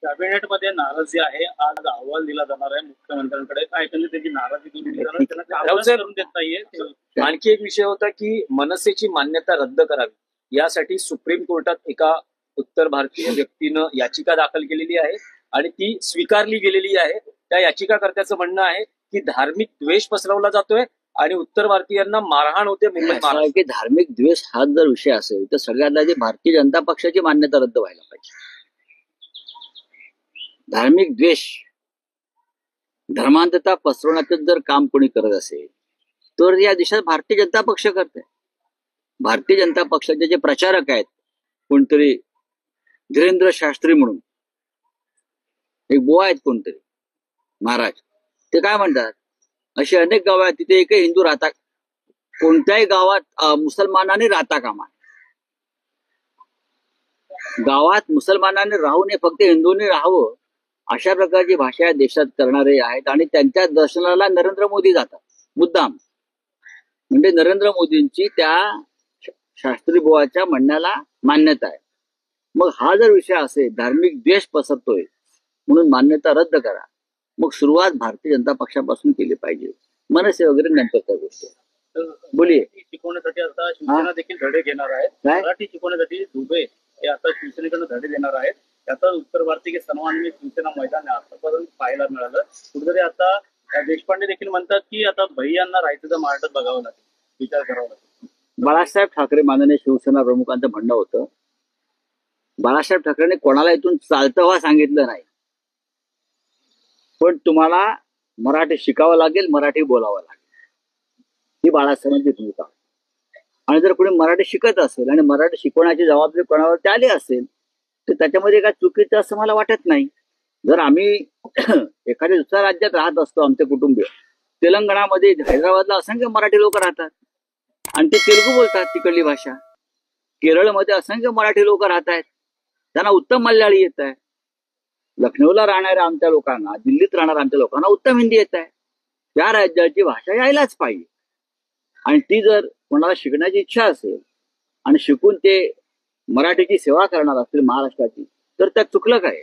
कॅबिनेटमध्ये नाराजी आहे. आज अहवाल दिला जाणार आहे मुख्यमंत्र्यांकडे. काय त्यांनी त्याची नाराजी दूर केली, त्यांना कामच करून देत नाहीये. आणखी एक विषय होता की मनसेची मान्यता रद्द करावी, यासाठी सुप्रीम कोर्टात एका उत्तर भारतीय व्यक्तीनं याचिका दाखल केलेली आहे आणि ती स्वीकारली गेलेली आहे. त्या याचिकाकर्त्याचं म्हणणं आहे की धार्मिक द्वेष पसरवला जातोय आणि उत्तर भारतीयांना मारहाण होते मुंबईत. की धार्मिक द्वेष हा जर विषय असेल तर सगळ्यात आधी भारतीय जनता पक्षाची मान्यता रद्द व्हायला पाहिजे. धार्मिक द्वेष, धर्मांधता पसरवण्याचं जर काम कोणी करत असेल तर या दिशेत भारतीय जनता पक्ष करते. भारतीय जनता पक्षाचे जे प्रचारक आहेत, कोणतरी धीरेंद्र शास्त्री म्हणून एक बुवा आहेत कोणतरी महाराज, ते काय म्हणतात, अशी अनेक गाव आहेत तिथे एकही हिंदू राहता, कोणत्याही गावात मुसलमानांनी राहता कामा, गावात मुसलमानांनी राहू नये, फक्त हिंदूंनी राहावं, अशा प्रकारची भाषा देशात करणारे आहेत. आणि त्यांच्या दर्शनाला नरेंद्र मोदी जातात मुद्दाम. म्हणजे नरेंद्र मोदींची त्या शास्त्री बुवाच्या म्हणण्याला मान्यता आहे. मग हा जर विषय असेल, धार्मिक द्वेष पसरतोय म्हणून मान्यता रद्द करा, मग सुरुवात भारतीय जनता पक्षापासून केली पाहिजे. मनसे वगैरे नंतरच्या गोष्टी. बोलिये. शिकवण्यासाठी आता शिवसेना देखील धडे घेणार आहेत. मराठी शिकवण्यासाठी दुबे हे आता शिवसेनेकडून धडे देणार आहेत. आता उत्तर भारतीय सन्माननीय शिवसेना मैदान आतापर्यंत पाहायला मिळालं. कुठेतरी आता देशपांडे देखील म्हणतात की आता भैयांना राहायचं तर महाराष्ट्रात बघावं लागेल, विचार करावा लागेल. बाळासाहेब ठाकरे माननीय शिवसेना प्रमुखांचं म्हणणं होतं, बाळासाहेब ठाकरेंनी कोणाला इथून चालतं व्हा सांगितलं नाही, पण तुम्हाला मराठी शिकावं लागेल, मराठी बोलावं लागेल, ही बाळासाहेबांची भूमिका. आणि जर कोणी मराठी शिकत असेल आणि मराठी शिकवण्याची जबाबदारी कोणावर आली असेल तर त्याच्यामध्ये काय चुकीचं असं मला वाटत नाही. जर आम्ही एखाद्या दुसऱ्या राज्यात राहत असतो, आमचे कुटुंबीय तेलंगणामध्ये, हैदराबादला असंख्य मराठी लोक राहतात आणि ते तेलुगू बोलतात, तिकडली भाषा. केरळमध्ये असंख्य मराठी लोक राहत आहेत, त्यांना उत्तम मल्याळी येत आहे. लखनौला राहणाऱ्या आमच्या लोकांना, दिल्लीत राहणाऱ्या आमच्या लोकांना उत्तम हिंदी येत आहे. त्या राज्याची भाषा यायलाच पाहिजे. आणि ती जर कोणाला शिकण्याची इच्छा असेल आणि शिकून ते मराठीची सेवा करणार असतील महाराष्ट्राची, तर त्यात चुकलं काय?